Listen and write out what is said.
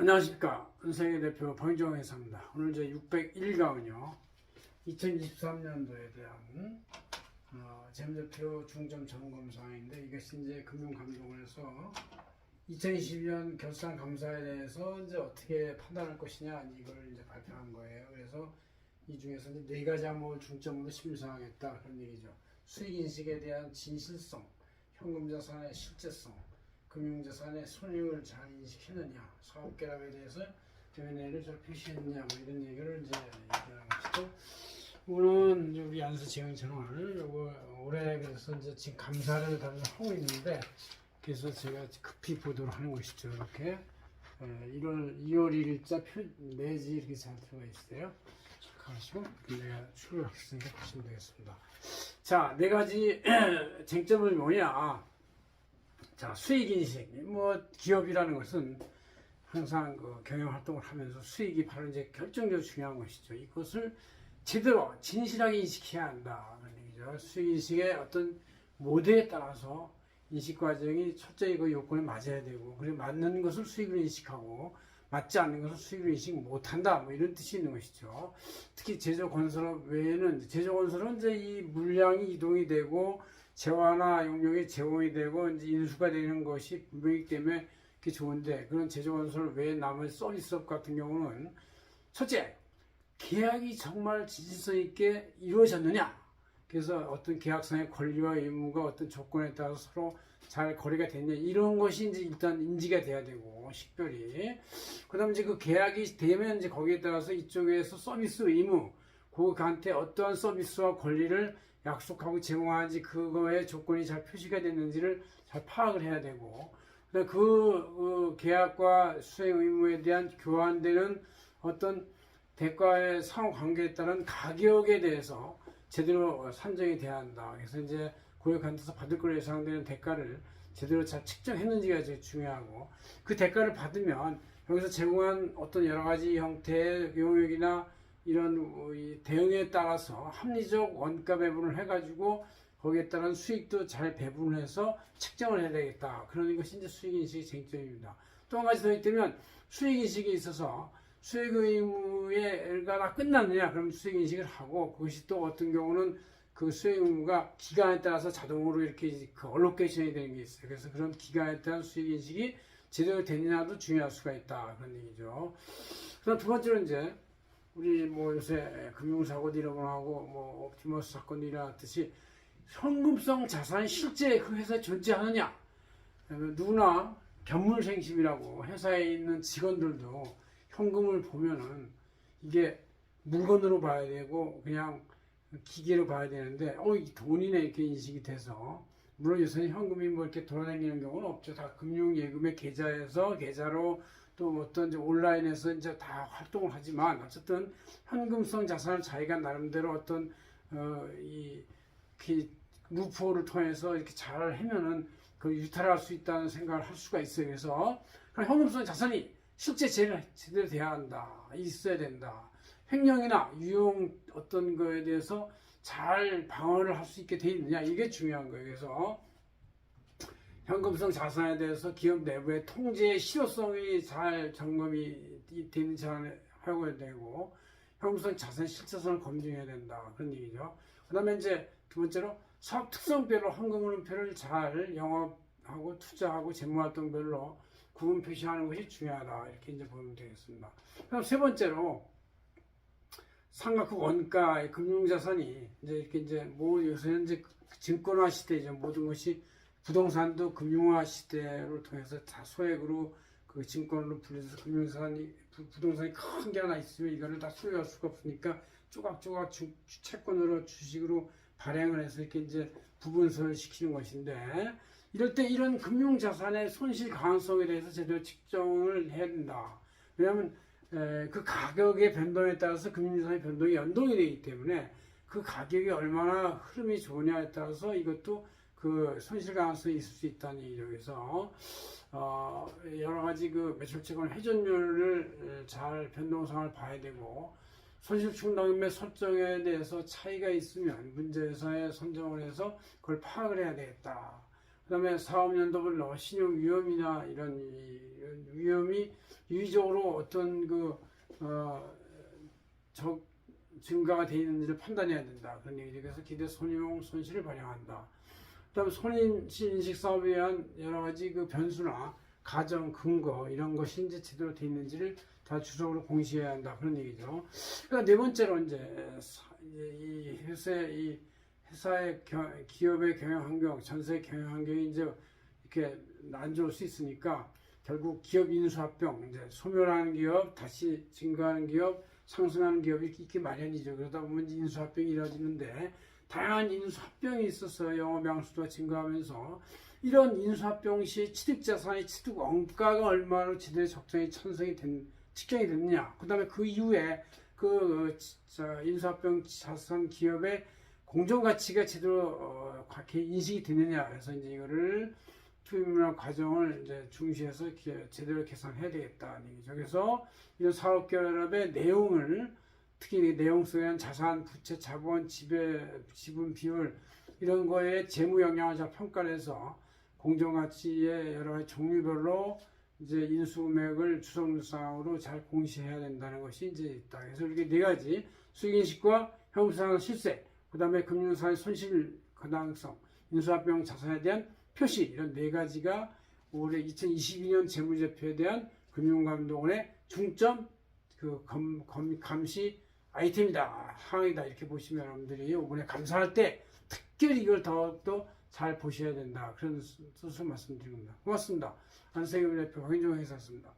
안녕하십니까. 은생의 대표 박윤정 회사입니다. 오늘 이제 601강은요 2023년도에 대한 재무제표 중점 점검 사항인데, 이것이 이제 금융감독원에서 2022년 결산 감사에 대해서 이제 어떻게 판단할 것이냐, 이걸 이제 발표한 거예요. 그래서 이 중에서 이제 네 가지 항목을 중점으로 심사하겠다, 그런 얘기죠. 수익인식에 대한 진실성, 현금자산의 실제성, 금융자산의 손익을 잘 인식했느냐, 사업계획에 대해서 M&A를 잘 표시했느냐, 뭐 이런 얘기를 이제 얘기하는 것이죠. 오늘은 우리 안수 재경채널을 올해 그래서 이제 지금 감사를 하고 있는데, 그래서 제가 급히 보도록 하는 것이죠. 이렇게 2월 1일자 내지 이렇게 잘 들어가 있어요. 하시고 내가 출력했으니까 보시면 되겠습니다. 자, 네 가지 쟁점은 뭐냐? 자, 수익인식. 기업이라는 것은 항상 경영 활동을 하면서 수익이 바로 이제 결정적으로 중요한 것이죠. 이것을 제대로 진실하게 인식해야 한다, 그런 얘기죠. 수익인식의 어떤 모델에 따라서 인식 과정이 철저히 그 요건에 맞아야 되고, 그리고 맞는 것을 수익으로 인식하고 맞지 않는 것을 수익으로 인식 못한다, 뭐 이런 뜻이 있는 것이죠. 특히 제조건설업 외에는, 제조건설은 이제 이 물량이 이동이 되고 재화나 용역이 제공이 되고 이제 인수가 되는 것이 분명히 때문에 그게 좋은데, 그런 제조건설 외에 나머지 서비스업 같은 경우는 첫째, 계약이 정말 진실성 있게 이루어졌느냐, 그래서 어떤 계약상의 권리와 의무가 어떤 조건에 따라서 서로 잘 거래가 됐냐, 이런 것이 이제 일단 인지가 돼야 되고, 식별이. 그 다음에 이제 그 계약이 되면 이제 거기에 따라서 이쪽에서 서비스 의무, 그한테 어떠한 서비스와 권리를 약속하고 제공하는지, 그거의 조건이 잘 표시가 됐는지를 잘 파악을 해야 되고, 그 계약과 수행 의무에 대한 교환되는 어떤 대가의 상호관계에 따른 가격에 대해서 제대로 산정이 돼야 한다. 그래서 이제 고객한테서 받을 걸로 예상되는 대가를 제대로 잘 측정했는지가 제일 중요하고, 그 대가를 받으면 여기서 제공한 어떤 여러 가지 형태의 용역이나 이런 대응에 따라서 합리적 원가 배분을 해가지고 거기에 따른 수익도 잘 배분해서 책정을 해야 되겠다. 그런 것이 이제 수익인식의 쟁점입니다. 또 한 가지 더 있다면, 수익인식에 있어서 수익 의무가 다 끝났느냐, 그럼 수익인식을 하고, 그것이 또 어떤 경우는 그 수익 의무가 기간에 따라서 자동으로 이렇게 그 얼로케이션이 되는 게 있어요. 그래서 그런 기간에 따른 수익인식이 제대로 되느냐도 중요할 수가 있다, 그런 얘기죠. 그다음 두 번째로 이제 우리 요새 금융사고도 일어나고 옵티머스 사건도 일어났듯이 현금성 자산이 실제 그 회사에 존재하느냐. 누구나 견물생심이라고, 회사에 있는 직원들도 현금을 보면은 이게 물건으로 봐야 되고 그냥 기계로 봐야 되는데, 이 돈이네 이렇게 인식이 돼서, 물론 요새는 현금이 이렇게 돌아다니는 경우는 없죠. 다 금융예금의 계좌에서 계좌로 또 어떤 이제 온라인에서 이제 다 활동을 하지만, 어쨌든 현금성 자산을 자기가 나름대로 어떤 루프홀을 통해서 이렇게 잘 하면은 그 유탈할 수 있다는 생각을 할 수가 있어요. 그래서 현금성 자산이 실제 제대로 돼야 한다, 있어야 된다. 횡령이나 유용 어떤 거에 대해서 잘 방어를 할 수 있게 돼 있느냐, 이게 중요한 거예요. 그래서 현금성 자산에 대해서 기업 내부의 통제의 실효성이 잘 점검이 되는지 하고 되고, 현금성 자산 실제성을 검증해야 된다, 그런 얘기죠. 그 다음에 이제 두 번째로 사업 특성별로 현금 흐름표를 잘 영업하고 투자하고 재무활동별로 구분 표시하는 것이 중요하다, 이렇게 이제 보면 되겠습니다. 그럼 세 번째로 삼각형 원가의 금융자산이 이제 요새는 이제 증권화 시대죠. 모든 것이 부동산도 금융화 시대를 통해서 다 소액으로 그 증권으로 불려서 부동산이 큰 게 하나 있으면 이거를 다 소유할 수가 없으니까 조각조각 채권으로 주식으로 발행을 해서 이렇게 이제 부분소를 시키는 것인데, 이럴 때 이런 금융자산의 손실 가능성에 대해서 제대로 측정을 해야 된다. 왜냐하면 그 가격의 변동에 따라서 금융자산의 변동이 연동이 되기 때문에, 그 가격이 얼마나 흐름이 좋으냐에 따라서 이것도 그 손실 가능성이 있을 수 있다는 얘기죠. 그래서 여러 가지 그 매출채권 회전율을 잘 변동성을 봐야 되고, 손실 충당금의 설정에 대해서 차이가 있으면 문제사에 선정을 해서 그걸 파악을 해야 되겠다. 그다음에 사업연도별로 신용 위험이나 이런 위험이 유의적으로 어떤 증가가 되어 있는지를 판단해야 된다. 그런 얘기죠. 그래서 기대 손용 손실을 반영한다. 그다음 손인식 사업에 의한 여러 가지 변수나 가정 근거 이런 것이 이제 제대로 되어 있는지를 다 주석으로 공시해야 한다. 그런 얘기죠. 그러니까 네 번째로 이제 이 회사의 기업의 경영 환경, 전세 경영 환경이 이제 이렇게 안 좋을 수 있으니까 결국 기업 인수합병, 이제 소멸하는 기업, 다시 증가하는 기업, 상승하는 기업이 있기 마련이죠. 그러다 보면 인수합병이 이루어지는데 다양한 인수합병이 있어서 영업 양수가 증가하면서 이런 인수합병 시 취득자산의 취득 원가가 얼마로 제대로 적정히 측정이 됐느냐. 그 다음에 그 이후에 인수합병 자산 기업의 공정가치가 제대로 인식이 되느냐. 그래서 이제 이거를 투입문화 과정을 이제 중시해서 제대로 계산해야 되겠다는 얘기죠. 그래서 이런 사업결합의 내용을 특히 내용 속에 한 자산, 부채, 자본, 지분 비율 이런 거에 재무 영향을 잘 평가를 해서 공정가치의 여러 가지 종류별로 이제 인수금액을 추정상으로 잘 공시해야 된다는 것이 이제 있다. 그래서 이렇게 네 가지 수익인식과 형사상 실세, 그 다음에 금융사의 손실 가당성, 인수합병 자산에 대한 표시 이런 네 가지가 올해 2022년 재무제표에 대한 금융감독원의 중점 감시 아이템이다, 항이다 이렇게 보시면 여러분들이 이번에 감사할 때 특별히 이걸 더욱더 잘 보셔야 된다 그런 뜻을 말씀드립니다. 고맙습니다. 안세경 대표 황인종 회사였습니다.